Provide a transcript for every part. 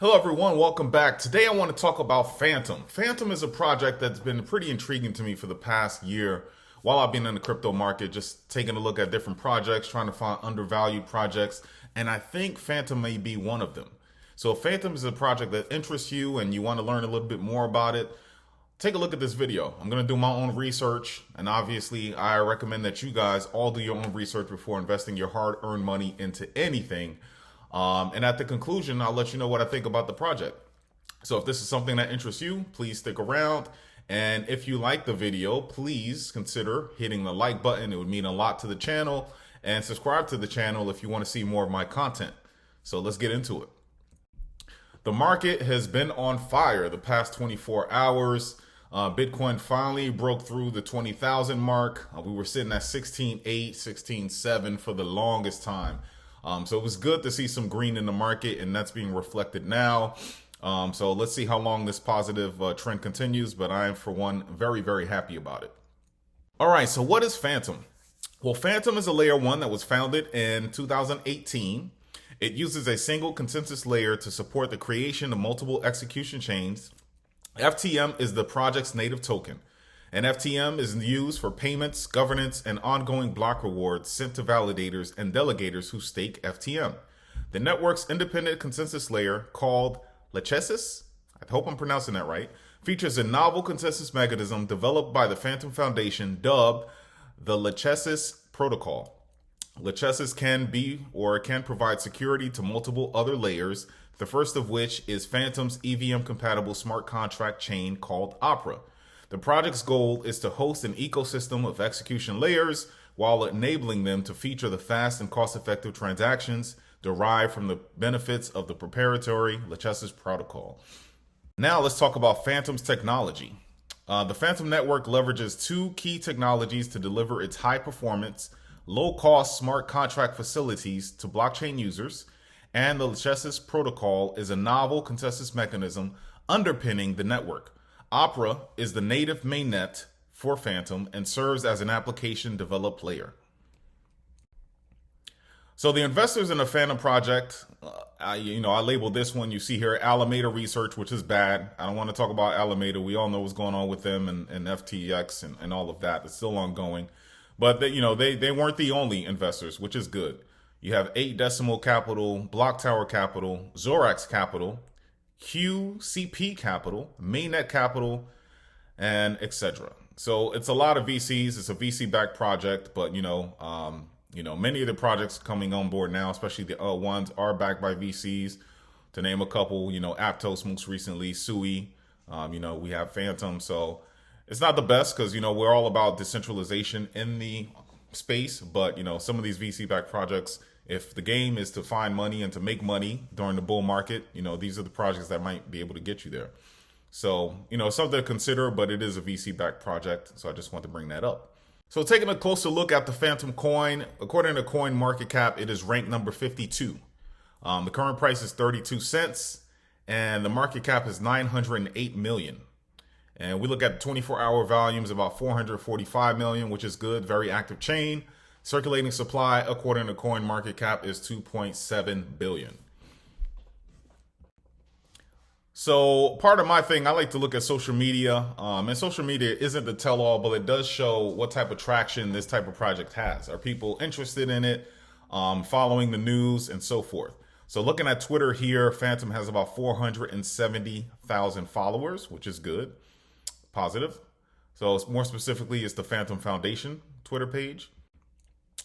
Hello everyone, welcome back. Today I want to talk about Fantom. Fantom is a project that's been pretty intriguing to me for the past year while I've been in the crypto market, just taking a look at different projects, trying to find undervalued projects, and I think Fantom may be one of them. So if Fantom is a project that interests you and you want to learn a little bit more about it, take a look at this video. I'm going to do my own research, and obviously I recommend that you guys all do your own research before investing your hard-earned money into anything. And at the conclusion, I'll let you know what I think about the project. So if this is something that interests you, please stick around. And if you like the video, please consider hitting the like button. It would mean a lot to the channel. And subscribe to the channel if you want to see more of my content. So let's get into it. The market has been on fire the past 24 hours. Bitcoin finally broke through the 20,000 mark. We were sitting at 16.8, 16.7 for the longest time. So it was good to see some green in the market, and that's being reflected now. So let's see how long this positive trend continues, but I am, for one, very, very happy about it. All right, so what is Fantom? Well, Fantom is a layer 1 that was founded in 2018. It uses a single consensus layer to support the creation of multiple execution chains. FTM is the project's native token. And FTM is used for payments, governance, and ongoing block rewards sent to validators and delegators who stake FTM. The network's independent consensus layer, called Lechesis, I hope I'm pronouncing that right, features a novel consensus mechanism developed by the Fantom Foundation dubbed the Lechesis Protocol. Lechesis can provide security to multiple other layers, the first of which is Fantom's EVM-compatible smart contract chain called Opera. The project's goal is to host an ecosystem of execution layers while enabling them to feature the fast and cost-effective transactions derived from the benefits of the proprietary Lechesis protocol. Now let's talk about Fantom's technology. The Fantom network leverages two key technologies to deliver its high-performance, low-cost smart contract facilities to blockchain users, and the Lechesis protocol is a novel consensus mechanism underpinning the network. Opera is the native mainnet for Fantom and serves as an application developed layer. So the investors in the Fantom project, I labeled this one, you see here, Alameda Research, which is bad. I don't want to talk about Alameda. We all know what's going on with them and FTX and all of that. It's still ongoing. But they weren't the only investors, which is good. You have 8 Decimal Capital, Block Tower Capital, Zorax Capital, QCP Capital, Mainnet Capital, and etc. So it's a lot of VCs. It's a VC-backed project, but many of the projects coming on board now, especially the ones, are backed by VCs. To name a couple, Aptos most recently, Sui. We have Fantom. So it's not the best because we're all about decentralization in the space, but some of these VC-backed projects, if the game is to find money and to make money during the bull market, these are the projects that might be able to get you there. So, something to consider, but it is a VC-backed project. So I just want to bring that up. So taking a closer look at the Fantom coin, according to Coin Market Cap, it is ranked number 52. The current price is 32 cents and the market cap is 908 million. And we look at the 24-hour volumes, about 445 million, which is good, very active chain. Circulating supply, according to Coin Market Cap, is 2.7 billion. So part of my thing, I like to look at social media. And social media isn't the tell-all, but it does show what type of traction this type of project has. Are people interested in it, following the news, and so forth? So looking at Twitter here, Fantom has about 470,000 followers, which is good, positive. So more specifically, it's the Fantom Foundation Twitter page.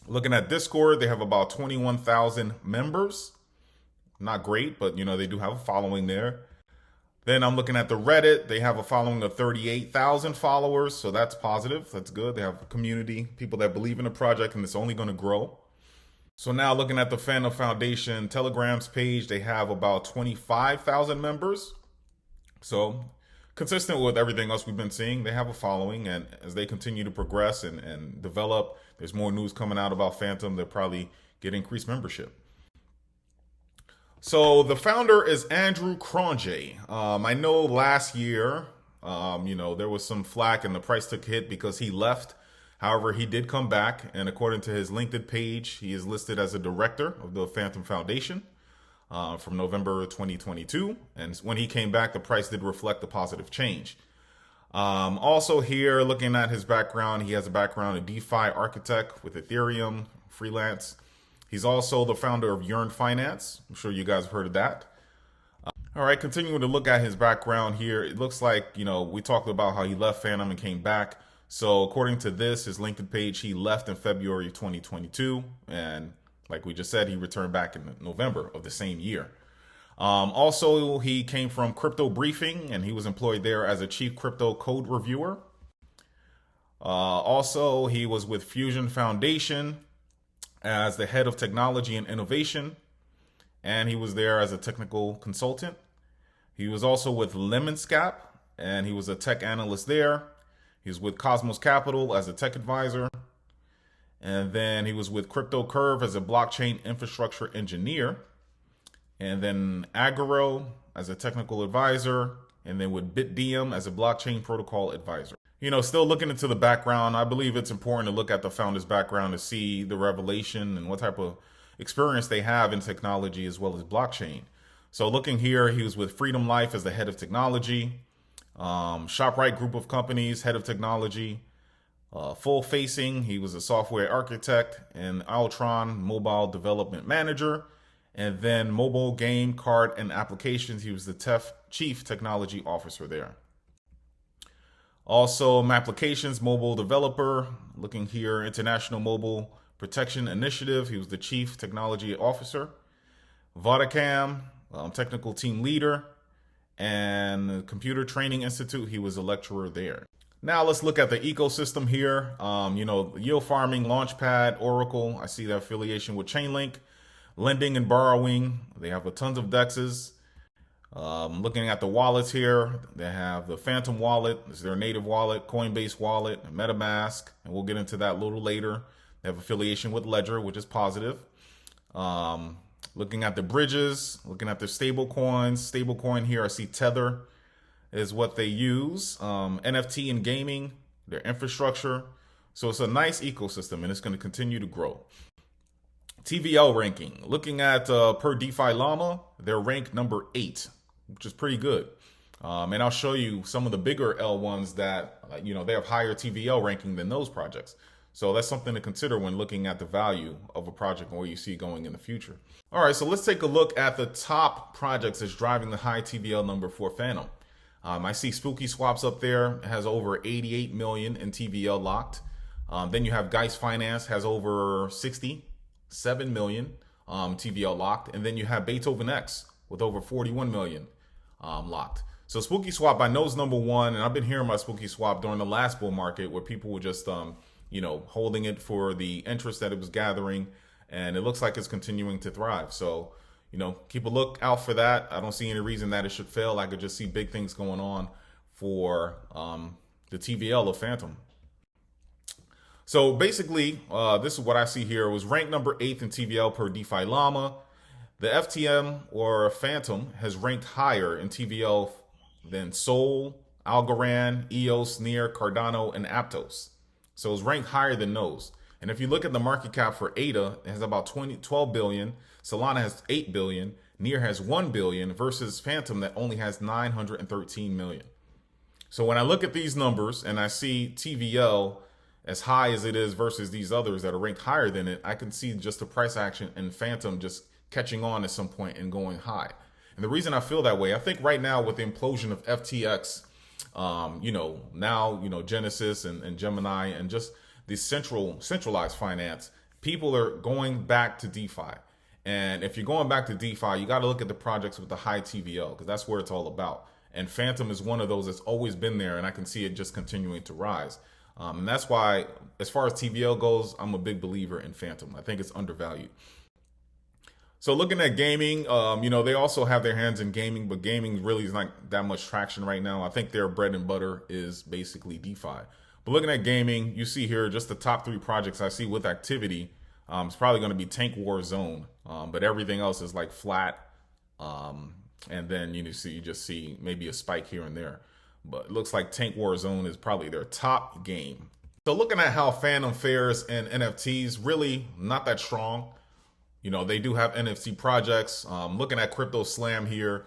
Looking at Discord, they have about 21,000 members. Not great, but they do have a following there. Then I'm looking at the Reddit. They have a following of 38,000 followers, so that's positive. That's good. They have a community, people that believe in the project, and it's only going to grow. So now looking at the Fantom Foundation Telegram's page, they have about 25,000 members. So consistent with everything else we've been seeing, they have a following, and as they continue to progress and develop, there's more news coming out about Fantom. They'll probably get increased membership. So the founder is Andrew Cronje. I know last year, there was some flack and the price took a hit because he left. However, he did come back, and according to his LinkedIn page, he is listed as a director of the Fantom Foundation. from November 2022. And when he came back, the price did reflect the positive change. Also here, looking at his background, he has a background in DeFi architect with Ethereum, freelance. He's also the founder of Yearn Finance. I'm sure you guys have heard of that. All right, continuing to look at his background here, it looks like, we talked about how he left Fantom and came back. So according to this, his LinkedIn page, he left in February 2022. And like we just said, he returned back in November of the same year. Also, he came from Crypto Briefing, and he was employed there as a chief crypto code reviewer. Also, he was with Fusion Foundation as the head of technology and innovation, and he was there as a technical consultant. He was also with Lemonscap, and he was a tech analyst there. He was with Cosmos Capital as a tech advisor. And then he was with Crypto Curve as a blockchain infrastructure engineer. And then Agoro as a technical advisor. And then with BitDiem as a blockchain protocol advisor. Still looking into the background, I believe it's important to look at the founder's background to see the revelation and what type of experience they have in technology as well as blockchain. So looking here, he was with Freedom Life as the head of technology. ShopRite Group of Companies, head of technology. Full Facing, he was a software architect, and Altron mobile development manager. And then mobile game, card, and applications, he was the chief technology officer there. Also, Applications mobile developer. Looking here, International Mobile Protection Initiative, he was the chief technology officer. Vodacam, technical team leader. And Computer Training Institute, he was a lecturer there. Now let's look at the ecosystem here. Yield farming, Launchpad, Oracle. I see the affiliation with Chainlink. Lending and borrowing. They have a tons of DEXs. Looking at the wallets here, they have the Fantom wallet. It's their native wallet, Coinbase wallet, MetaMask, and we'll get into that a little later. They have affiliation with Ledger, which is positive. Looking at the bridges, looking at their stable coins. Stablecoin here, I see Tether is what they use. NFT and gaming, their infrastructure. So it's a nice ecosystem, and it's going to continue to grow. TVL ranking, looking at per DeFi Llama, they're ranked number 8, which is pretty good. And I'll show you some of the bigger L1s that, they have higher TVL ranking than those projects. So that's something to consider when looking at the value of a project and where you see going in the future. All right, so let's take a look at the top projects that's driving the high TVL number for Fantom. I see Spooky Swaps up there. It has over 88 million in TVL locked. Then you have Geist Finance, has over 67 million TVL locked. And then you have Beethoven X with over 41 million locked. So Spooky Swap, I know, is number one. And I've been hearing about Spooky Swap during the last bull market where people were just, holding it for the interest that it was gathering. And it looks like it's continuing to thrive. So, keep a look out for that. I don't see any reason that it should fail. I could just see big things going on for the TVL of Fantom. So basically, this is what I see here. It was ranked number 8 in TVL per DeFi Llama. The FTM or Fantom has ranked higher in TVL than Sol, Algorand, EOS, Near, Cardano, and Aptos. So it's ranked higher than those. And if you look at the market cap for ADA, it has about 12 billion. Solana has 8 billion. Near has 1 billion versus Fantom that only has 913 million. So when I look at these numbers and I see TVL as high as it is versus these others that are ranked higher than it, I can see just the price action and Fantom just catching on at some point and going high. And the reason I feel that way, I think right now with the implosion of FTX, Genesis and Gemini and just the centralized finance, people are going back to DeFi. And if you're going back to DeFi, you got to look at the projects with the high TVL because that's where it's all about. And Fantom is one of those that's always been there, and I can see it just continuing to rise. And that's why, as far as TVL goes, I'm a big believer in Fantom. I think it's undervalued. So looking at gaming, they also have their hands in gaming, but gaming really is not that much traction right now. I think their bread and butter is basically DeFi. But looking at gaming, you see here just the top 3 projects I see with activity. It's probably going to be Tank War Zone, but everything else is like flat. And then you just see maybe a spike here and there. But it looks like Tank War Zone is probably their top game. So looking at how Fantom fares in NFTs, really not that strong. You know, they do have NFC projects. Looking at Crypto Slam here,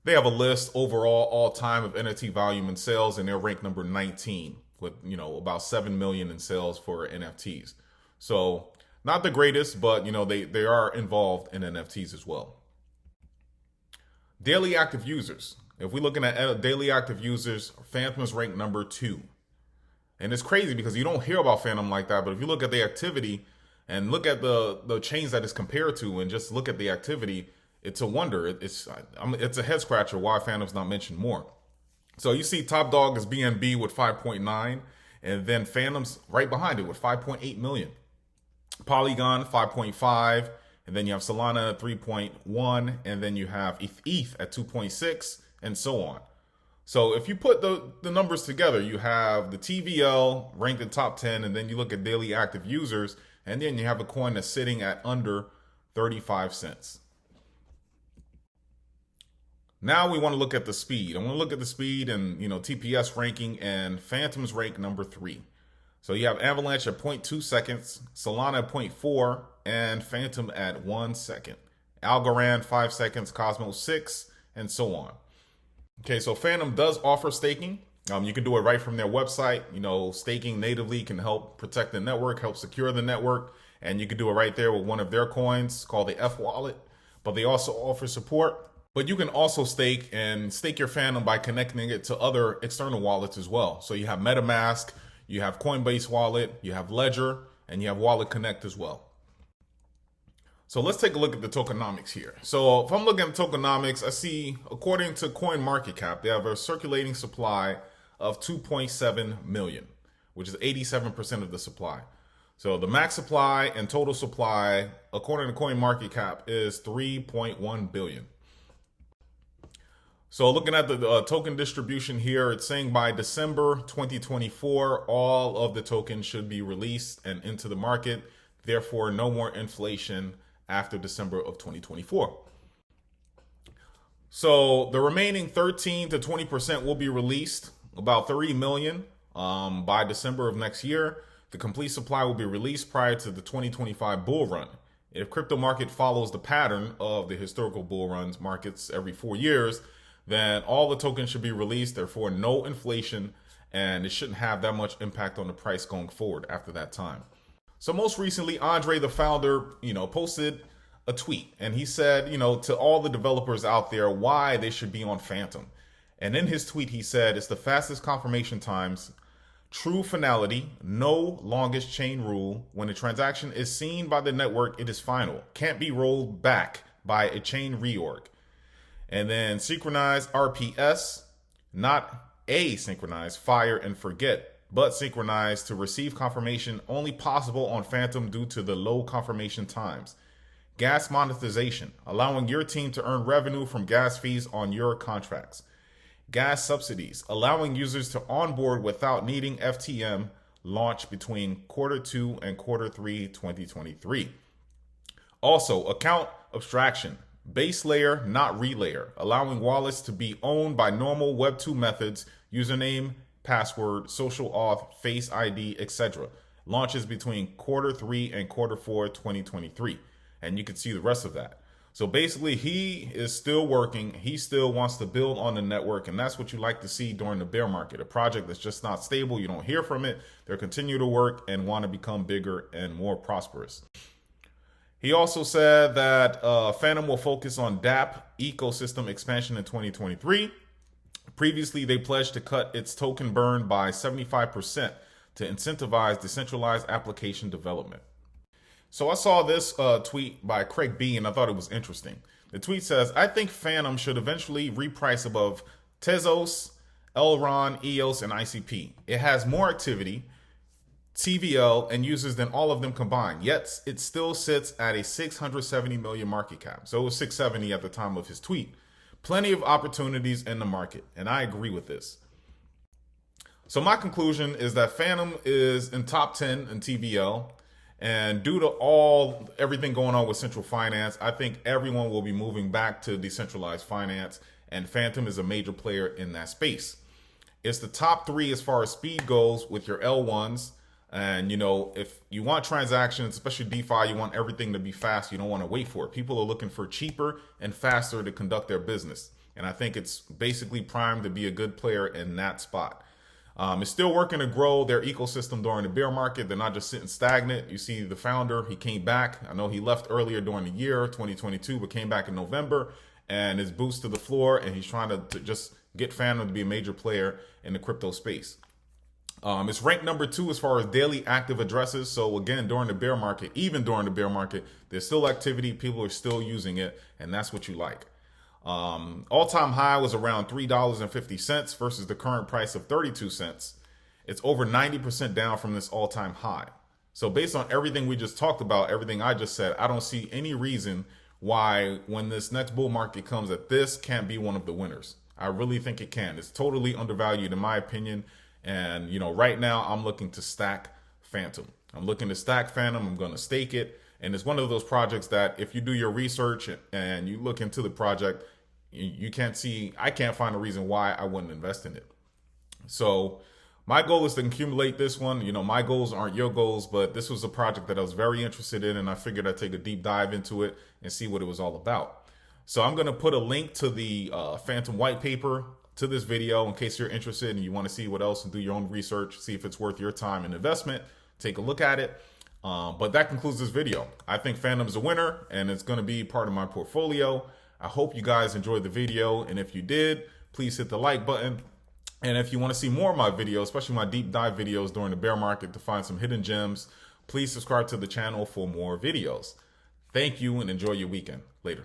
they have a list overall all time of NFT volume and sales, and they're ranked number 19 with, you know, about 7 million in sales for NFTs. So not the greatest, but, you know, they are involved in NFTs as well. Daily active users. If we're looking at daily active users, Fantom is ranked number 2. And it's crazy because you don't hear about Fantom like that, but if you look at the activity and look at the chains that it's compared to and just look at the activity, it's a wonder. It's a head scratcher why Fantom's not mentioned more. So you see top dog is BNB with 5.9, and then Fantom's right behind it with 5.8 million. Polygon 5.5, and then you have Solana at 3.1, and then you have ETH at 2.6, and so on. So if you put the numbers together, you have the TVL ranked in top 10, and then you look at daily active users, and then you have a coin that's sitting at under 35 cents. Now we want to look at the speed. I want to look at the speed and, you know, TPS ranking, and Fantom's ranked number 3. So you have Avalanche at 0.2 seconds, Solana at 0.4, and Fantom at 1 second. Algorand 5 seconds, Cosmos 6, and so on. Okay, so Fantom does offer staking. You can do it right from their website. You know, staking natively can help protect the network, help secure the network, and you can do it right there with one of their coins called the F Wallet. But they also offer support. But you can also stake your Fantom by connecting it to other external wallets as well. So you have MetaMask, you have Coinbase Wallet, you have Ledger, and you have Wallet Connect as well. So let's take a look at the tokenomics here. So if I'm looking at tokenomics, I see, according to CoinMarketCap, they have a circulating supply of 2.7 million, which is 87% of the supply. So the max supply and total supply, according to CoinMarketCap, is 3.1 billion. So looking at the token distribution here, it's saying by December 2024, all of the tokens should be released and into the market. Therefore, no more inflation after December of 2024. So the remaining 13 to 20% will be released, about 3 million by December of next year. The complete supply will be released prior to the 2025 bull run. If crypto market follows the pattern of the historical bull runs markets every 4 years, then all the tokens should be released, therefore no inflation, and it shouldn't have that much impact on the price going forward after that time. So most recently, Andre, the founder, posted a tweet, and he said, to all the developers out there, why they should be on Fantom. And in his tweet, he said, it's the fastest confirmation times, true finality, no longest chain rule. When a transaction is seen by the network, it is final. Can't be rolled back by a chain reorg. And then synchronized RPS, not asynchronized, fire and forget, but synchronized to receive confirmation only possible on Fantom due to the low confirmation times. Gas monetization, allowing your team to earn revenue from gas fees on your contracts. Gas subsidies, allowing users to onboard without needing FTM, launch between Q2 and Q3 2023. Also, account abstraction, base layer, not relayer, allowing wallets to be owned by normal Web2 methods, username, password, social auth, face ID, etc. Launches between Q3 and Q4 2023. And you can see the rest of that. So basically, he is still working. He still wants to build on the network. And that's what you like to see during the bear market. A project that's just not stable. You don't hear from it. They continue to work and want to become bigger and more prosperous. He also said that Fantom will focus on DApp ecosystem expansion in 2023. Previously, they pledged to cut its token burn by 75% to incentivize decentralized application development. So I saw this tweet by Craig B, and I thought it was interesting. The tweet says, I think Fantom should eventually reprice above Tezos, Elrond, EOS, and ICP. It has more activity, TVL, and users than all of them combined. Yet it still sits at a 670 million market cap. So it was 670 at the time of his tweet. Plenty of opportunities in the market, and I agree with this. So my conclusion is that Fantom is in top 10 in TVL. And due to everything going on with central finance, I think everyone will be moving back to decentralized finance, and Fantom is a major player in that space. It's the top 3 as far as speed goes with your L1s. And, you know, if you want transactions, especially DeFi, you want everything to be fast. You don't want to wait for it. People are looking for cheaper and faster to conduct their business. And I think it's basically primed to be a good player in that spot. It's still working to grow their ecosystem during the bear market. They're not just sitting stagnant. You see the founder, he came back. I know he left earlier during the year, 2022, but came back in November and is boost to the floor. And he's trying to just get Fantom to be a major player in the crypto space. It's ranked number 2 as far as daily active addresses. So again, during the bear market, even during the bear market, there's still activity. People are still using it, and that's what you like. All-time high was around $3.50 versus the current price of 32 cents. It's over 90% down from this all-time high. So based on everything we just talked about, everything I just said, I don't see any reason why when this next bull market comes that this can't be one of the winners. I really think it can. It's totally undervalued in my opinion. And, you know, right now I'm looking to stack Fantom. I'm looking to stack Fantom. I'm going to stake it. And it's one of those projects that if you do your research and you look into the project, you can't see, I can't find a reason why I wouldn't invest in it. So my goal is to accumulate this one. You know, my goals aren't your goals, but this was a project that I was very interested in. And I figured I'd take a deep dive into it and see what it was all about. So I'm going to put a link to the Fantom white paper to this video in case you're interested and you want to see what else and do your own research, see if it's worth your time and investment. Take a look at it. But that concludes this video. I think Fantom is a winner and it's going to be part of my portfolio. I hope you guys enjoyed the video. And if you did, please hit the like button. And if you want to see more of my videos, especially my deep dive videos during the bear market to find some hidden gems, please subscribe to the channel for more videos. Thank you and enjoy your weekend. Later.